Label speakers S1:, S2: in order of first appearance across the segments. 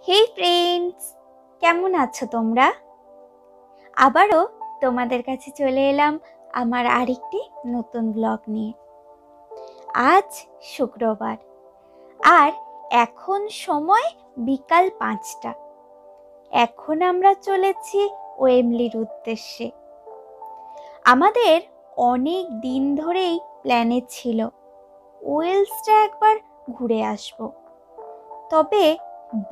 S1: হেই friends, কেমন আছো তোমরা? আবারও তোমাদের কাছে চলে এলাম আমার আরেকটি নতুন ব্লগ নিয়ে। আজ শুক্রবার আর এখন সময় বিকাল 5টা। এখন আমরা চলেছি ওয়েম্বলির উদ্দেশ্যে। আমাদের অনেক দিন ধরেই প্ল্যানে ছিল ওয়েলসটা একবার ঘুরে আসব, তবে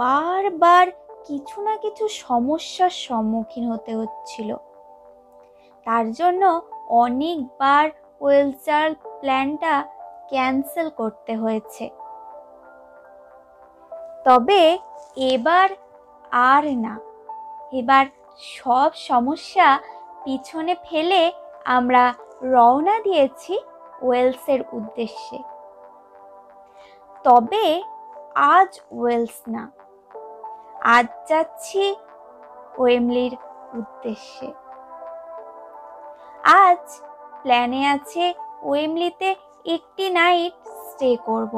S1: বারবার কিছু না কিছু সমস্যার সম্মুখীন হতে হচ্ছিল। তার জন্য অনেকবার ওয়েলসের প্ল্যানটা ক্যান্সেল করতে হয়েছে। তবে এবার আর না, এবার সব সমস্যা পিছনে ফেলে আমরা রওনা দিয়েছি ওয়েলসের উদ্দেশ্যে। তবে আজ ওয়েলস না, আজ যাচ্ছি ওয়েম্বলির উদ্দেশ্যে। আজ প্ল্যানে আছে ওয়েম্বলিতে একটি নাইট স্টে করব।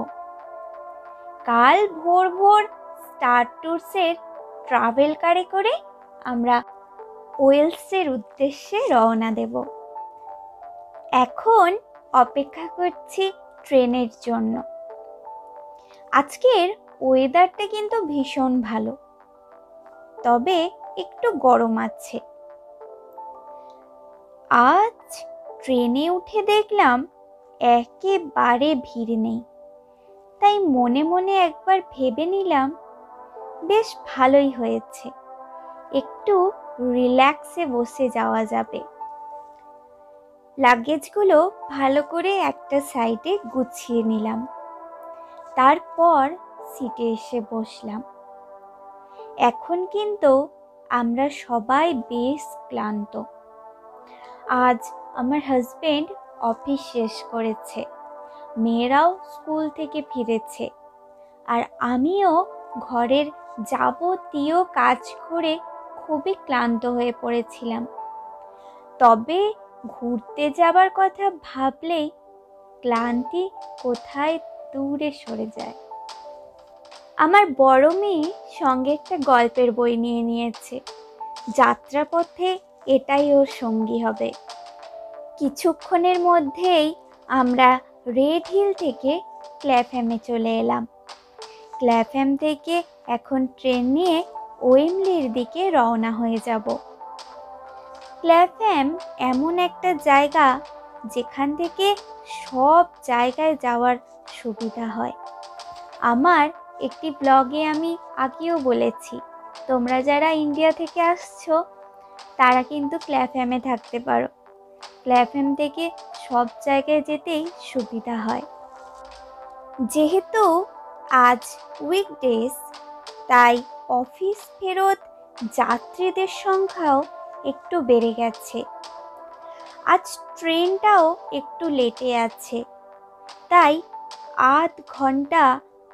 S1: কাল ভোর ভোর স্টার ট্যুরসের ট্রাভেল কারে করে আমরা ওয়েলসের উদ্দেশ্যে রওনা দেব। এখন অপেক্ষা করছি ট্রেনের জন্য। আজকের ওয়েদারটা কিন্তু ভীষণ ভালো, তবে একটু গরম আছে। আজ ট্রেনে উঠে দেখলাম একেবারে ভিড় নেই, তাই মনে মনে একবার ভেবে নিলাম বেশ ভালোই হয়েছে, একটু রিল্যাক্সে বসে যাওয়া যাবে। লাগেজগুলো ভালো করে একটা সাইডে গুছিয়ে নিলাম, তারপর সিটে এসে বসলাম। এখন কিন্তু আমরা সবাই বেশ ক্লান্ত। আজ আমার হাজবেন্ড অফিস শেষ করেছে, মেয়েরাও স্কুল থেকে ফিরেছে, আর আমিও ঘরের যাবতীয় কাজ করে খুবই ক্লান্ত হয়ে পড়েছিলাম। তবে ঘুরতে যাবার কথা ভাবলেই ক্লান্তি কোথায় দূরে সরে যায়। আমার বড় মেয়ে সঙ্গে একটা গল্পের বই নিয়ে নিয়েছে। যাত্রাপথে এটাই ওর সঙ্গী হবে। কিছুক্ষণের মধ্যেই আমরা রেড হিল থেকে ক্ল্যাফহ্যামে চলে এলাম। ক্ল্যাফহ্যাম থেকে এখন ট্রেন নিয়ে ওয়েম্বলির দিকে রওনা হয়ে যাব। ক্ল্যাফহ্যাম এমন একটা জায়গা যেখান থেকে সব জায়গায় যাওয়ার সুবিধা হয়। আমার একটি ব্লগে আমি আগেও বলেছি, তোমরা যারা ইন্ডিয়া থেকে আসছো তারা কিন্তু ক্ল্যাফহ্যামে থাকতে পারো। ক্ল্যাফহ্যাম থেকে সব জায়গায় যেতেই সুবিধা হয়। যেহেতু আজ উইকডেজ, তাই অফিস ফেরত যাত্রীদের সংখ্যাও একটু বেড়ে গেছে। আজ ট্রেনটাও একটু লেটে আছে, তাই আধ ঘন্টা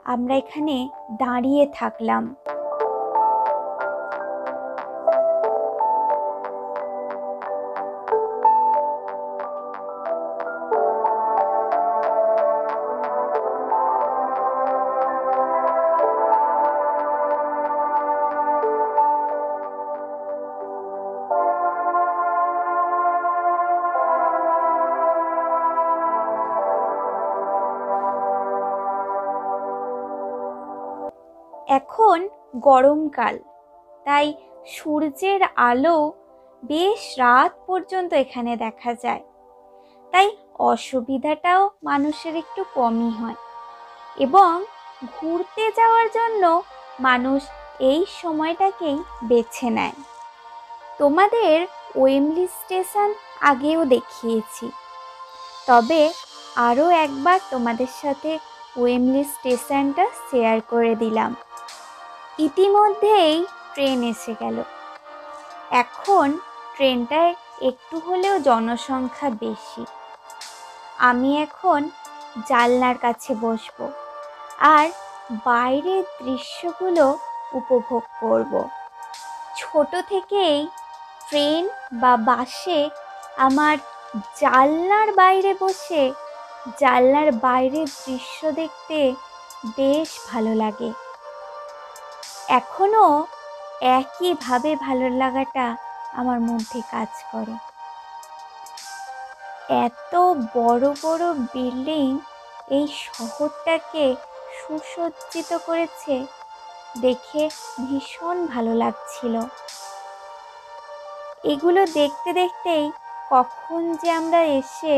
S1: আমরা এখানে দাঁড়িয়ে থাকলাম। এখন গরমকাল, তাই সূর্যের আলো বেশ রাত পর্যন্ত এখানে দেখা যায়, তাই অসুবিধাটাও মানুষের একটু কমই হয় এবং ঘুরতে যাওয়ার জন্য মানুষ এই সময়টাকেই বেছে নেয়। তোমাদের ওয়েম্বলি স্টেশন আগেও দেখিয়েছি, তবে আরও একবার তোমাদের সাথে ওয়েম্বলি স্টেশনটা শেয়ার করে দিলাম। ইতিমধ্যেই ট্রেন এসে গেল। এখন ট্রেনটায় একটু হলেও জনসংখ্যা বেশি। আমি এখন জানলার কাছে বসবো আর বাইরের দৃশ্যগুলো উপভোগ করব। ছোট থেকেই ট্রেন বা বাসে আমার জানলার বাইরে বসে জানলার বাইরের দৃশ্য দেখতে বেশ ভালো লাগে। এখনো একইভাবে ভালো লাগাটা আমার মধ্যে কাজ করে। এত বড় বড় বিল্ডিং এই শহরটাকে সুসজ্জিত করেছে, দেখে ভীষণ ভালো লাগছিল। এগুলো দেখতে দেখতেই কখন যে আমরা এসে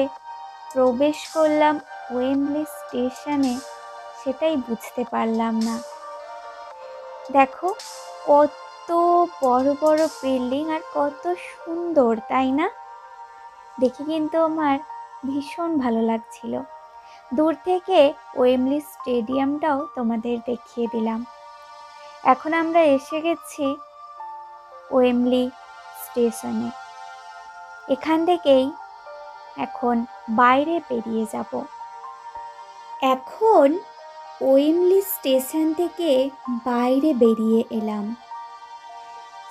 S1: প্রবেশ করলাম ওয়েম্বলি স্টেশনে, সেটাই বুঝতে পারলাম না। দেখো কত বড় বড় বিল্ডিং আর কত সুন্দর, তাই না? দেখে কিন্তু আমার ভীষণ ভালো লাগছিল। দূর থেকে ওয়েম্বলি স্টেডিয়ামটাও তোমাদের দেখিয়ে দিলাম। এখন আমরা এসে গেছি ওয়েম্বলি স্টেশনে। এখান থেকেই এখন বাইরে বেরিয়ে যাব। এখন ওয়েম্বলি স্টেশন থেকে বাইরে বেরিয়ে এলাম।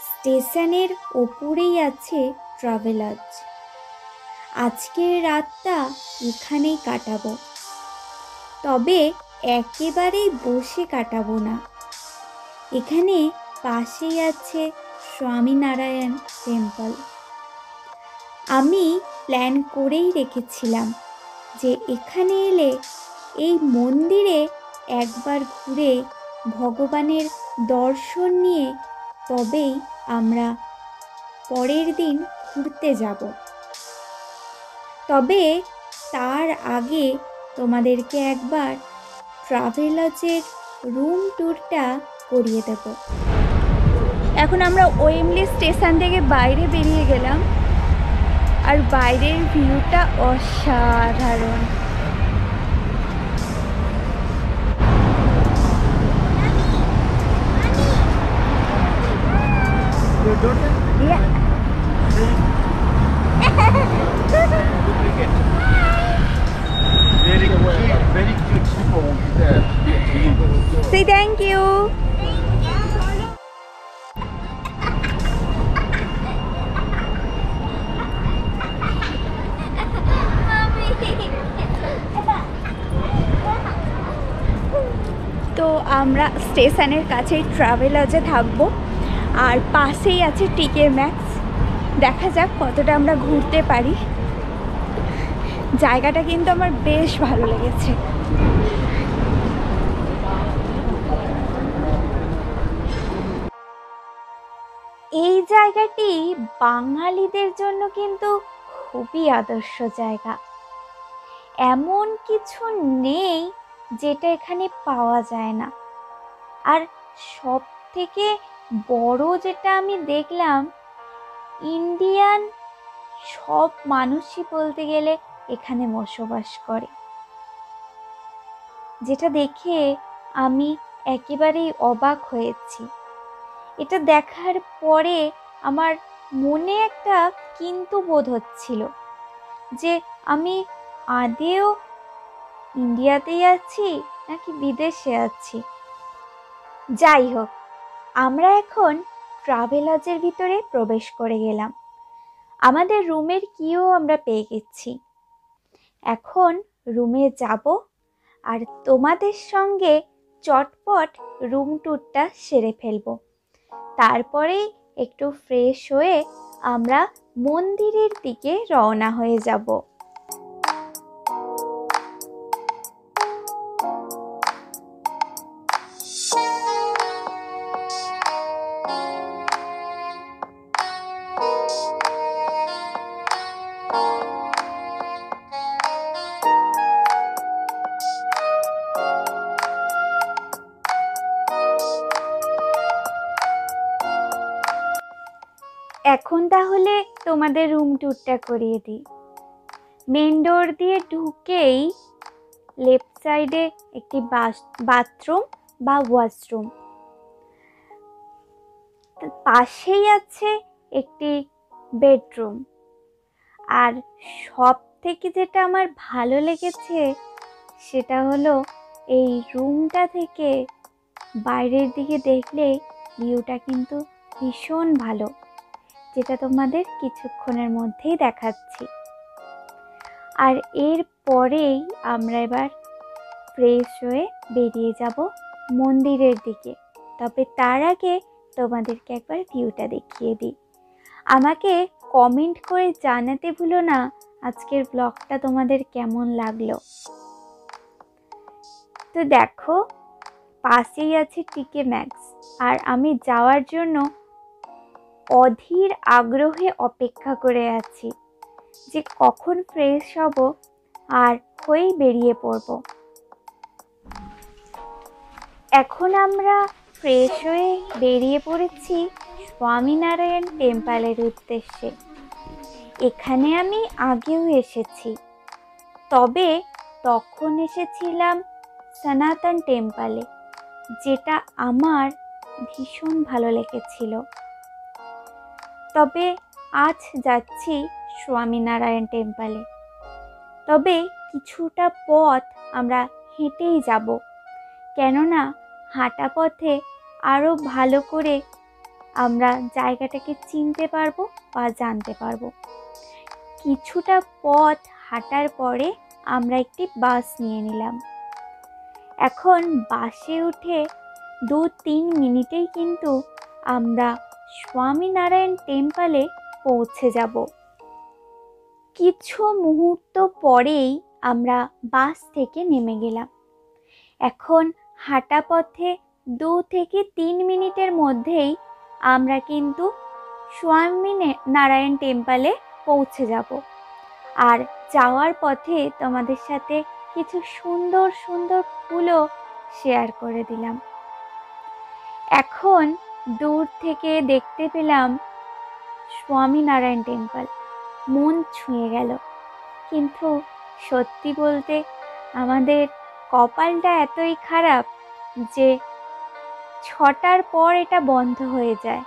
S1: স্টেশনের ওপরেই আছে ট্রাভেলার্স। আজকের রাতটা এখানেই কাটাবো, তবে একেবারেই বসে কাটাবো না। এখানে পাশেই আছে স্বামীনারায়ণ টেম্পল। আমি প্ল্যান করেই রেখেছিলাম যে এখানে এলে এই মন্দিরে একবার ঘুরে ভগবানের দর্শন নিয়ে তবেই আমরা পরের দিন ঘুরতে যাব। তবে তার আগে তোমাদেরকে একবার ট্রাভেলার্সের রুম ট্যুরটা করিয়ে দেব। এখন আমরা ওয়েম্বলি স্টেশন থেকে বাইরে বেরিয়ে গেলাম, আর বাইরের ভিউটা অসাধারণ।
S2: Very cute people there.
S1: Say thank you. তো আমরা স্টেশনের কাছেই ট্রাভেলার্সে থাকবো, আর পাশেই আছে টিকে ম্যাক্স। দেখা যাক কতটা আমরা ঘুরতে পারি। জায়গাটা কিন্তু আমার বেশ ভালো লেগেছে। এই জায়গাটি বাঙালিদের জন্য কিন্তু খুবই আদর্শ জায়গা। এমন কিছু নেই যেটা এখানে পাওয়া যায় না। আর সব থেকে বড় যেটা আমি দেখলাম, ইন্ডিয়ান সব মানুষই বলতে গেলে এখানে বসবাস করে, যেটা দেখে আমি একেবারেই অবাক হয়েছি। এটা দেখার পরে আমার মনে একটা কিন্তু বোধ হচ্ছিল যে আমি আদেও ইন্ডিয়াতেই আছি নাকি বিদেশে আছি। যাই হোক, আমরা এখন ট্রাভেলার্সের ভিতরে প্রবেশ করে গেলাম। আমাদের রুমের কিও আমরা পেয়ে গেছি। এখন রুমে যাব আর তোমাদের সঙ্গে চটপট রুম ট্যুরটা সেরে ফেলবো। তারপরেই একটু ফ্রেশ হয়ে আমরা মন্দিরের দিকে রওনা হয়ে যাব। এখন তাহলে তোমাদের রুম ট্যুরটা করিয়ে দিই। মেন ডোর দিয়ে ঢুকেই লেফট সাইডে একটি বাথরুম বা ওয়াশরুম, পাশেই আছে একটি বেডরুম। আর সব থেকে যেটা আমার ভালো লেগেছে সেটা হলো এই রুমটা থেকে বাইরের দিকে দেখলে ভিউটা কিন্তু ভীষণ ভালো, যেটা তোমাদের কিছুক্ষণের মধ্যেই দেখাচ্ছি। আর এর পরেই আমরা এবার ফ্রেশ হয়ে বেরিয়ে যাব মন্দিরের দিকে। তবে তার আগে তোমাদেরকে একবার ভিউটা দেখিয়ে দিই। আমাকে কমেন্ট করে জানাতে ভুলো না আজকের ব্লগটা তোমাদের কেমন লাগলো। তো দেখো, পাশেই আছে টিকে ম্যাক্স, আর আমি যাওয়ার জন্য অধীর আগ্রহে অপেক্ষা করে আছি যে কখন ফ্রেশ হব আর হয়েই বেরিয়ে পড়ব। এখন আমরা ফ্রেশ হয়ে বেরিয়ে পড়েছি স্বামীনারায়ণ টেম্পলের উদ্দেশ্যে। এখানে আমি আগেও এসেছি, তবে তখন এসেছিলাম সনাতন টেম্পলে, যেটা আমার ভীষণ ভালো লেগেছিল। তবে আজ যাচ্ছি স্বামীনারায়ণ টেম্পলে, তবে কিছুটা পথ আমরা হেঁটেই যাব, কেননা হাঁটা পথে আরও ভালো করে আমরা জায়গাটাকে চিনতে পারবো বা জানতে পারবো। কিছুটা পথ হাঁটার পরে আমরা একটি বাস নিয়ে নিলাম। এখন বাসে উঠে 2-3 মিনিটেই কিন্তু আমরা স্বামীনারায়ণ টেম্পলে পৌঁছে যাব। কিছু মুহূর্ত পরেই আমরা বাস থেকে নেমে গেলাম। এখন হাঁটা পথে 2 থেকে 3 মিনিটের মধ্যেই আমরা কিন্তু স্বামীনারায়ণ টেম্পলে পৌঁছে যাব। আর যাওয়ার পথে তোমাদের সাথে কিছু সুন্দর সুন্দর ফুলও শেয়ার করে দিলাম। এখন দূর থেকে দেখতে পেলাম স্বামীনারায়ণ টেম্পল, মন ছুঁয়ে গেল। কিন্তু সত্যি বলতে আমাদের কপালটা এতই খারাপ যে 6টার পর এটা বন্ধ হয়ে যায়।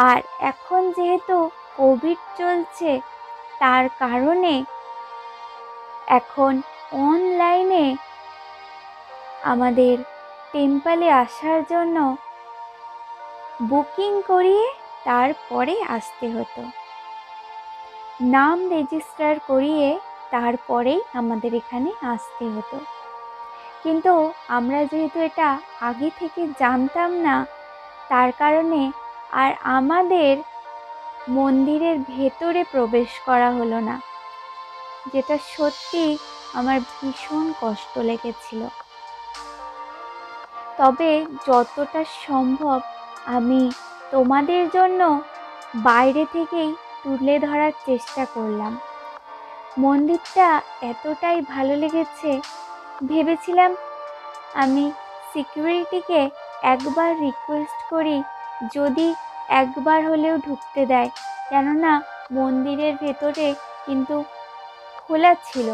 S1: আর এখন যেহেতু কোভিড চলছে, তার কারণে এখন অনলাইনে আমাদের টেম্পলে আসার জন্য বুকিং করিয়ে তারপরে আসতে হতো। নাম রেজিস্টার করিয়ে তারপরেই আমাদের এখানে আসতে হতো। কিন্তু আমরা যেহেতু এটা আগে থেকে জানতাম না, তার কারণে আর আমাদের মন্দিরের ভেতরে প্রবেশ করা হলো না, যেটা সত্যি আমার ভীষণ কষ্ট লেগেছিল। তবে যতটা সম্ভব আমি তোমাদের জন্য বাইরে থেকেই তুলে ধরার চেষ্টা করলাম। মন্দিরটা এতটাই ভালো লেগেছে, ভেবেছিলাম আমি সিকিউরিটিকে একবার রিকোয়েস্ট করি যদি একবার হলেও ঢুকতে দেয়, কেননা মন্দিরের ভেতরে কিন্তু খোলা ছিল।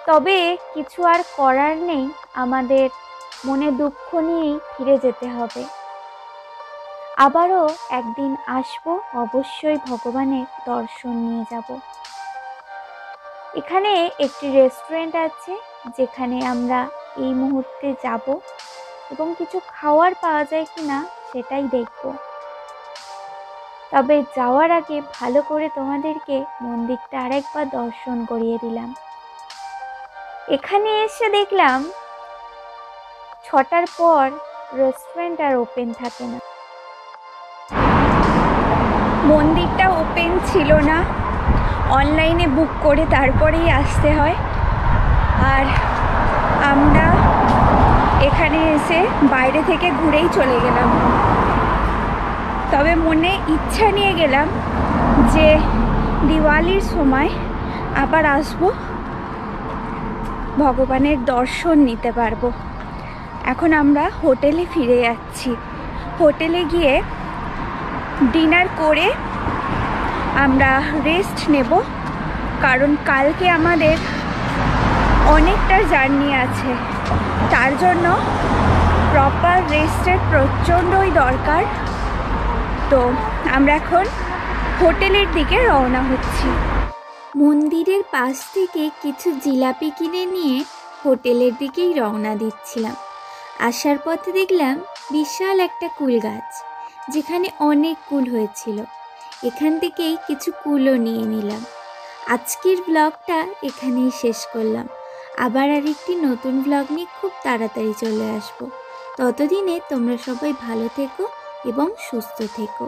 S1: তবে কিছু আর করার নেই, আমাদের মনে দুঃখ নিয়েই ফিরে যেতে হবে। আবারও একদিন আসবো, অবশ্যই ভগবানের দর্শন নিয়ে যাব। এখানে একটি রেস্টুরেন্ট আছে যেখানে আমরা এই মুহূর্তে যাব এবং কিছু খাওয়ার পাওয়া যায় কিনা সেটাই দেখব। তবে যাওয়ার আগে ভালো করে তোমাদেরকে মন্দিরটা আরেকবার দর্শন করিয়ে দিলাম। এখানে এসে দেখলাম 6টার পর রেস্টুরেন্ট আর ওপেন থাকে না। মন্দিরটা ওপেন ছিল না, অনলাইনে বুক করে তারপরেই আসতে হয়। আর আমরা এখানে এসে বাইরে থেকে ঘুরেই চলে গেলাম। তবে মনে ইচ্ছা নিয়ে গেলাম যে দিওয়ালির সময় আবার আসবো, ভগবানের দর্শন নিতে পারবো। এখন আমরা হোটেলে ফিরে যাচ্ছি। হোটেলে গিয়ে ডিনার করে আমরা রেস্ট নেব, কারণ কালকে আমাদের অনেকটা জার্নি আছে। তার জন্য প্রপার রেস্টের প্রচণ্ডই দরকার। তো আমরা এখন হোটেলের দিকে রওনা হচ্ছি। মন্দিরের পাশ থেকে কিছু জিলাপি কিনে নিয়ে হোটেলের দিকেই রওনা দিচ্ছিলাম। আসার পথে দেখলাম বিশাল একটা কুল গাছ, যেখানে অনেক কুল হয়েছিল। এখান থেকেই কিছু কুলও নিয়ে নিলাম। আজকের ব্লগটা এখানেই শেষ করলাম। আবার আরেকটি নতুন ব্লগ নিয়ে খুব তাড়াতাড়ি চলে আসবো। ততদিনে তোমরা সবাই ভালো থেকো এবং সুস্থ থেকো।